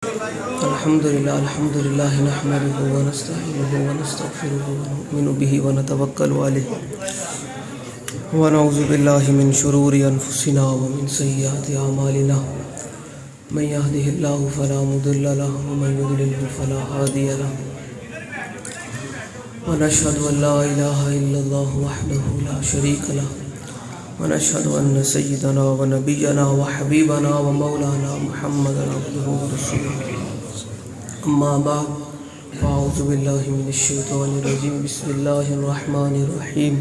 الحمد لله نحمده ونستعينه ونستغفره ونؤمن به ونتوكل عليه ونعوذ بالله من شرور أنفسنا ومن سيئات أعمالنا من يهده الله فلا مضل له ومن يضلل فلا هادي له ونشهد أن لا إله إلا الله وحده لا شريك له ونشهد أن سيدنا ونبينا وحبيبنا ومولانا محمدا عبده ورسوله أما بعد فأعوذ بالله من الشيطان الرجيم بسم الله الرحمن الرحيم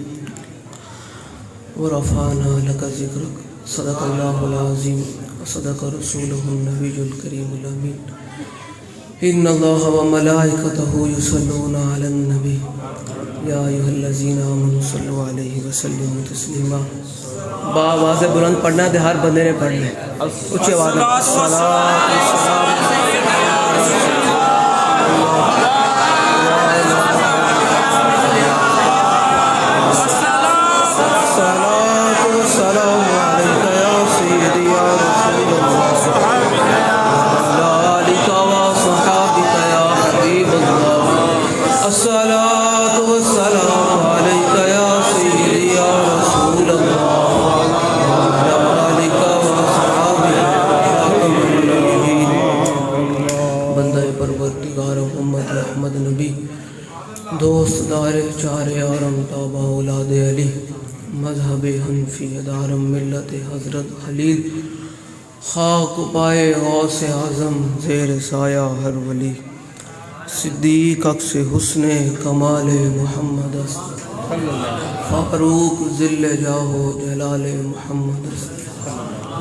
ورفعنا لك ذكرك صدق الله العظيم وصدق رسوله النبي الكريم الأمين إن الله وملائكته يصلون على النبي يا أيها الذين آمنوا صلوا عليه وسلموا تسليما بآواز بلند پڑھنا ہے ہر بندے نے پڑھنا ہے اونچی آواز میں دوست دار چار یارم تابع اولاد علی مذہب حنفی دارم ملت حضرت خلیل خاک پائے غوث اعظم زیر سایہ ہر ولی صدیق عکس حسن کمال محمد است فاروق ذل جاہ جلال محمد است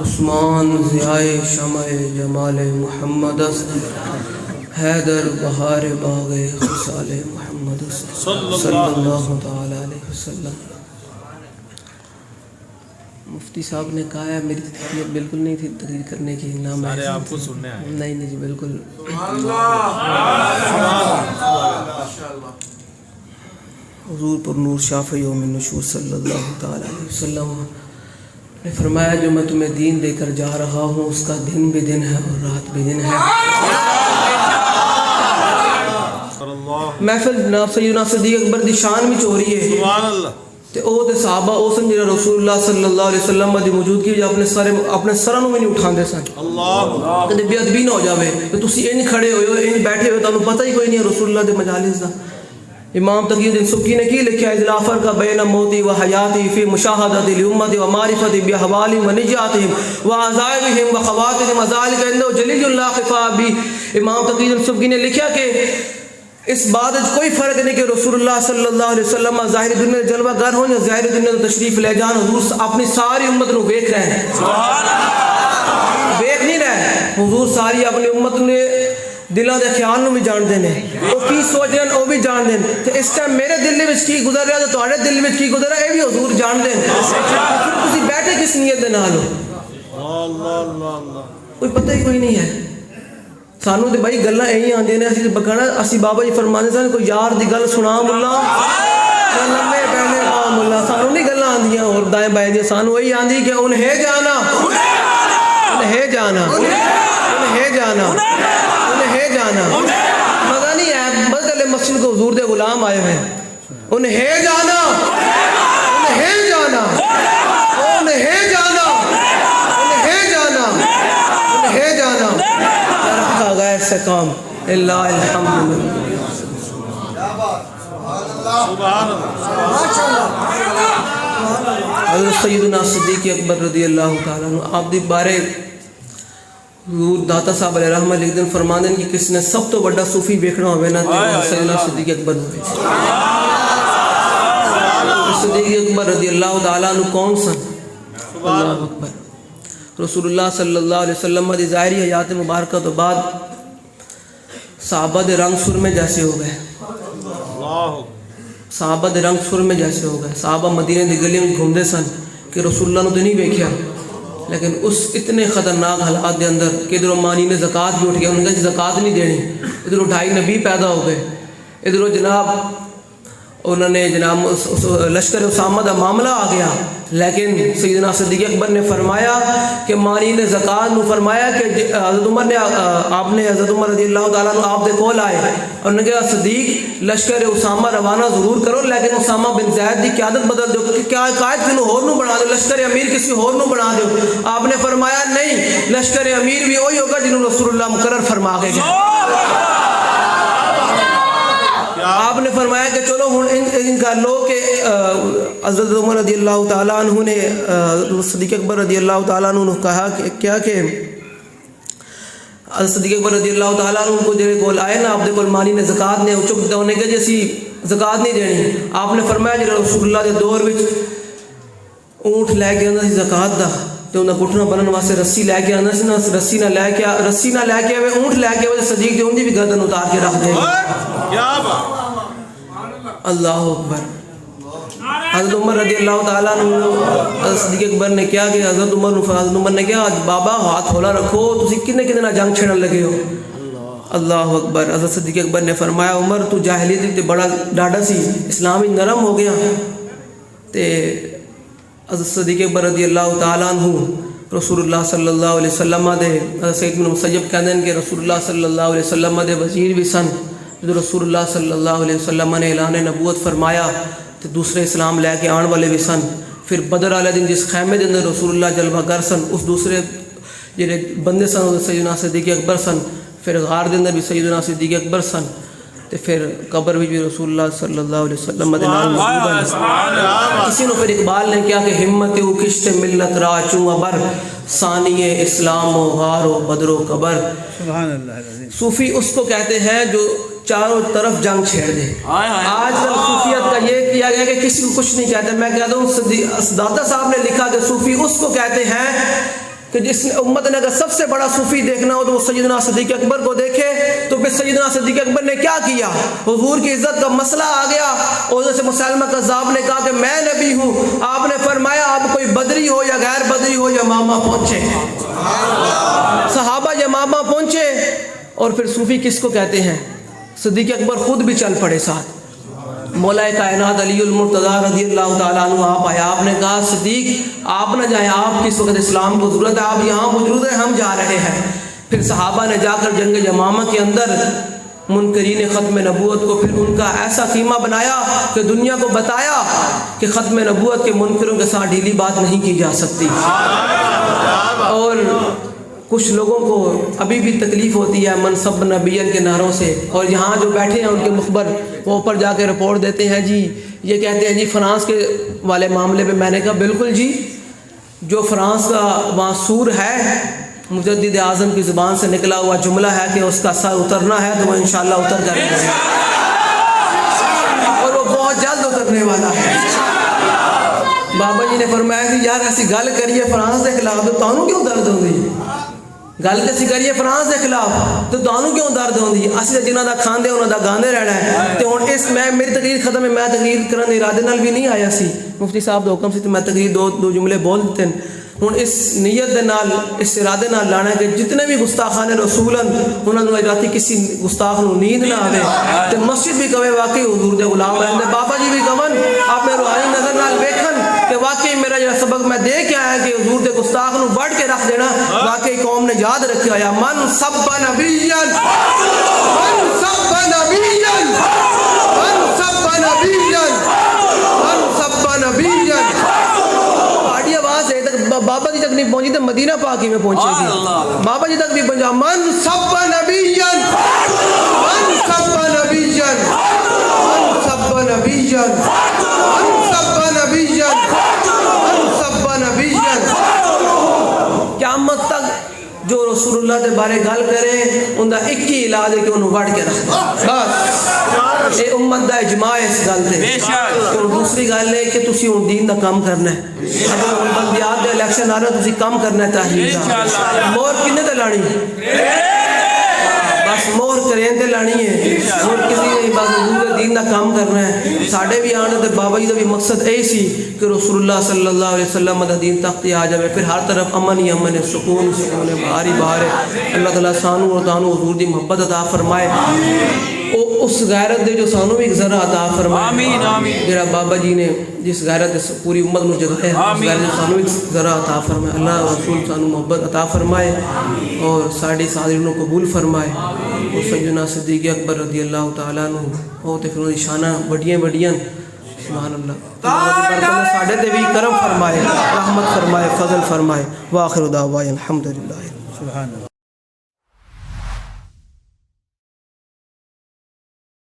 عثمان ضیاء شمع جمال محمد است حیدر بہار باغ خصال محمد صلی اللہ تعالی علیہ وسلم. مفتی صاحب نے کہا ہے میری طبیعت بالکل نہیں تھی تقریر کرنے کی نام ہے آپ کو سننے آئے نہیں جی بالکل حضور پر نور شافع یوم النشور صلی اللہ تعالی علیہ وسلم نے فرمایا جو میں تمہیں دین دے کر جا رہا ہوں اس کا دن بھی دن ہے اور رات بھی دن ہے. محفل جناب سیدنا صدیق اکبر دی شان وچ ہو رہی ہے سبحان اللہ تے او تے صحابہ او سن جڑا رسول اللہ صلی اللہ علیہ وسلم دی موجودگی وچ اپنے سراں نوں بھی نہیں اٹھاندے سن. اللہ کدے بے ادبی نہ ہو جاوے تے تسی ان کھڑے ہوئے ہو ان بیٹھے ہوئے تانوں پتہ ہی کوئی نہیں رسول اللہ دے مجالس دا. امام تقی الدین سبکی نے کی لکھا ہے لا فرق بین موتی و حیاتی فی مشاہدۃ الامت و معرفت باحوالهم و نجاتهم و عذابهم و خواتهم ذلک عنده جلیل لا خفا بھی. امام تقی الدین سبکی نے لکھا کہ اس بات کوئی فرق نہیں کہ رسول اللہ صلی اللہ علیہ وسلم ظاہری دنیا میں جلوہ گر ہوں یا ظاہری دنیا میں تشریف لے جان حضور اپنی ساری امت نو ویکھ رہے ہیں ویکھ نہیں رہے حضور ساری اپنی امت نے دلاں دے خیال نو بھی جان دے نے او کی سوچ رہے ہیں او بھی جان دے تے اس ٹائم میرے دل وچ کی گزر رہا تے تواڈے دل وچ کی گزر رہا اے بھی حضور جان دے. پھر تسی بیٹھے کس نیت دے نال ہو اللہ اللہ اللہ کوئی پتہ ہی کوئی نہیں ہے سانو تے بھائی گلاں ایہی آندیاں نے اسی بکھانا اسی بابا جی فرماندے سن کوئی یار دی گل سنا ملا لمے پہنے آ ملا سانو نہیں گلاں آندیاں اور دائیں بائیں دی سانو یہی آندی کہ انہیں جانا انہیں جانا انہیں جانا انہیں جانا مزہ نہیں ہے بدل مسجد کو حضور دے غلام آئے ہیں انہیں جانا انہیں جانا انہیں جانا انہیں جانا انہیں جانا غیر سے کام اللہ الحمد حضرت سیدنا صدیق اکبر رضی اللہ تعالیٰ عنہ آپ دی بارے حضور داتا صاحب علیہ رحمہ لکھ دن فرماندن کہ کس نے سب تو بڑا صوفی بیکھنا ہوئے نا سیدنا صدیق اکبر ہوئے. صدیق اکبر رضی اللہ تعالیٰ عنہ کون سن؟ اللہ اکبر. رسول اللہ صلی اللہ علیہ وسلم دی ظاہری حیات مبارکہ تو بعد صحابہ دے رنگ سرمے جیسے ہو گئے صحابہ دے رنگ سرمے جیسے ہو گئے. صحابہ مدینے دی گلی میں گھومدے سن کہ رسول اللہ نے تو نہیں ویکھیا لیکن اس اتنے خطرناک حالات دے اندر کہ ادھروں مانی نے زکوٰۃ بھی اٹھ گیا انہوں نے کہا زکوٰۃ نہیں دینی ادھروں ڈھائی نبی پیدا ہو گئے ادھروں جناب انہوں نے جناب لشکر اسامہ کا معاملہ آ گیا، لیکن سیدنا صدیق اکبر نے فرمایا کہ مانی نے زکات نو فرمایا کہ حضرت عمر نے آپ نے حضرت عمر رضی اللہ تعالیٰ عنہ آپ دے کول آئے اور نے کہا صدیق لشکر اسامہ روانہ ضرور کرو، لیکن اسامہ بن زید کی قیادت بدل دو، کیا قائد کسی ہور نو بنا دو، لشکر امیر کسی ہور نو بنا دو۔ آپ نے فرمایا نہیں، لشکر امیر بھی وہی ہوگا جنہوں رسول اللہ مقرر فرما کے گئے۔ آپ نے فرمایا کہ چلو ہن ان کا لو کہ حضرت عمر رضی اللہ تعالیٰ عنہ نے صدیق اکبر رضی اللہ تعالیٰ عنہ نے کہا کہ کیا کہ حضرت صدیق اکبر رضی اللہ تعالیٰ عنہ کو جڑے کول آئے نا آپ دے کول مانی نے زکات نے چک دے کہ جی اسی زکات نہیں دینی۔ آپ نے فرمایا جڑا رسول اللہ دے دور وچ اونٹ لے کے آندا سی زکات دا تے انہاں گھٹنا بنن واسطے رسی لے کے آندا سی نا، رسی نہ لے کے آوے اونٹ لے کے آوے صدیق دے اوندی بھی گردن اتار کے رکھ دے کیا بات۔ اللہ اکبر۔ حضرت عمر رضی اللہ تعالیٰ عنہ حضرت صدیق اکبر نے کیا کہ حضرت عمر نے کیا بابا ہاتھ ہولا رکھو، تسی کنے کنے جنگ چھڑن لگے ہو۔ اللہ اکبر۔ حضرت صدیق اکبر نے فرمایا عمر تو جاہلیت تے بڑا ڈاڈا سی، اسلام ہی نرم ہو گیا۔ تے حضرت صدیق اکبر رضی اللہ تعالیٰ عنہ رسول اللہ صلی اللہ علیہ وسلم دے حضرت سید بن مسیب کہندے ہیں کہ رسول اللہ صلی اللہ علیہ وسلم دے وزیر بھی سن۔ جب رسول اللہ صلی اللہ علیہ وسلم نے اعلان نبوت فرمایا تو دوسرے اسلام لے کے آن والے بھی سن۔ پھر بدر والے دن جس خیمے دے اندر رسول اللہ جلوہ گر سن، اس دوسرے جڑے بندے سن سیدنا صدیق اکبر سن۔ پھر غار دے اندر بھی سیدنا صدیق اکبر سن، تے پھر قبر بھی رسول اللہ صلی اللہ علیہ وسلم دے نال موجود ہیں۔ کسی نے پھر اقبال نے کیا کہ ہمت او کشت ملت را چوں ابر، ثانی اسلام و غار و بدر و قبر۔ سبحان اللہ۔ صوفی اس کو کہتے ہیں جو چاروں طرف جنگ چھیڑ دے۔ آج کل صوفیت کا یہ کیا گیا کہ کسی کو کچھ نہیں کہتے۔ میں کہتا ہوں داتا صاحب نے لکھا کہ صوفی اس کو کہتے ہیں کہ جس امت نے اگر سب سے بڑا صوفی دیکھنا ہو تو وہ سیدنا صدیق اکبر کو دیکھے۔ تو پھر سیدنا صدیق اکبر نے کیا کیا؟ حضور کی عزت کا مسئلہ آ گیا، حضرت سے مسلمہ کذاب نے کہا کہ میں نبی ہوں۔ آپ نے فرمایا آپ کوئی بدری ہو یا غیر بدری ہو یمامہ پہنچے۔ صحابہ یمامہ پہنچے۔ اور پھر صوفی کس کو کہتے ہیں؟ صدیق اکبر خود بھی چل پڑے ساتھ۔ مولا کائنات علی المرتضیٰ رضی اللہ تعالیٰ عنہ آپ آیا، آپ نے کہا صدیق آپ نہ جائیں، آپ کس وقت اسلام کو ضرورت ہے، آپ یہاں موجود ہیں، ہم جا رہے ہیں۔ پھر صحابہ نے جا کر جنگ یمامہ کے اندر منکرین ختم نبوت کو پھر ان کا ایسا خیمہ بنایا کہ دنیا کو بتایا کہ ختم نبوت کے منکروں کے ساتھ ڈھیلی بات نہیں کی جا سکتی۔ اور کچھ لوگوں کو ابھی بھی تکلیف ہوتی ہے منصب نبیین کے نعروں سے، اور یہاں جو بیٹھے ہیں ان کے مخبر وہ اوپر جا کے رپورٹ دیتے ہیں جی یہ کہتے ہیں جی فرانس کے والے معاملے پہ۔ میں نے کہا بالکل جی، جو فرانس کا وہاں سور ہے مجدد اعظم کی زبان سے نکلا ہوا جملہ ہے کہ اس کا سر اترنا ہے تو وہ انشاءاللہ اتر کر رہے ہیں، اور وہ بہت جلد اترنے والا ہے۔ بابا جی نے فرمایا کہ یار ایسی گل کریے فرانس کے خلاف تو تانوں کیوں درد ہوندی؟ گل تے کریے فرانس کے خلاف تو تانوں کیوں درد ہوندی؟ اسی تے جنہاں دا کھاندے انہاں دا گاندے رہنا ہے۔ تے ہن اس میں میری تقریر ختم ہے، میں تقریر کرن دے ارادے نال بھی نہیں آیا سی، مفتی صاحب دا حکم سی تے میں تقریر دو جملے بول دیتے ہیں۔ ہن اس نیت دے نال اس ارادے نال لانا ہے کہ جتنے بھی گستاخان رسولن انہاں نوں راتی کسی گستاخ نوں نیند نہ آوے تے مسجد بھی کہے واقعی حضور دے غلام رہندے، بابا جی بھی کہن اپنے روحانی نظر نال ویکھن کہ واقعی میرا جو سبق میں دے کے آیا کہ حضور دے گستاخ نوں وڈ کے رکھ دینا واقعی قوم نے یاد رکھیا ہویا۔ من سب نبیًا من سب نبیًا من سب نبیًا من سب نبیًا۔ پہاڑی آواز ہے بابا جی تک نہیں پہنچی تو مدینہ پاک ہی میں پہنچے گی۔ بابا جی تک بھی پہنچا من سب نبیًا من سب نبیًا من سب نبیًا من سب نبیًا من سب نبیًا۔ قیامت تک جو رسول اللہ کے بارے گل کرے ان کا ایک ہی علاج ہے کہ انہوں وڑ کے رکھ بس۔ یہ امت دا اجماع ہے اس گل تے۔ دوسری گل ہے کہ تسی ہن دین دا کام کرنا ہے۔ اگر ہن بلدیات دے الیکشن آ رہے تسی کام کرنا ہے تحلیل دا۔ مہر کنے تے لانی؟ بس مہر کرین تے لانی ہے، اور کسی نے بس حضور دین دا کام کرنا ہے۔ ساڈے بھی آنے تے بابا جی دا بھی مقصد یہی سی کہ رسول اللہ صلی اللہ علیہ وسلم دا دین تخت آ جائے، پھر ہر طرف امن ہی امن ہے، سکون سکون ہے، باہر ہی باہر ہے۔ اللہ تعالیٰ سانو اور تانو حضور دی محبت عطا فرمائے۔ اس غیرت دے جو سانو بھی ذرا عطا فرمائے. آمین آمین. جڑا بابا جی نے جس غیرت سے پوری امت نو جگایا اس غیرت سانو بھی ذرا عطا فرمائے. اللہ رسول سانو محبت عطا فرمائے اور ساڑے صادرینوں قبول فرمائے. اور سیدنا صدیق اکبر رضی اللہ تعالیٰ عنہ وہ تے پھر انہوں دی شانہ بڑیاں بڑیاں. سبحان اللہ. ساڑے تے بھی کرم فرمائے, رحمت فرمائے, فضل فرمائے. وآخر دعوانا الحمدللہ. سبحان اللہ.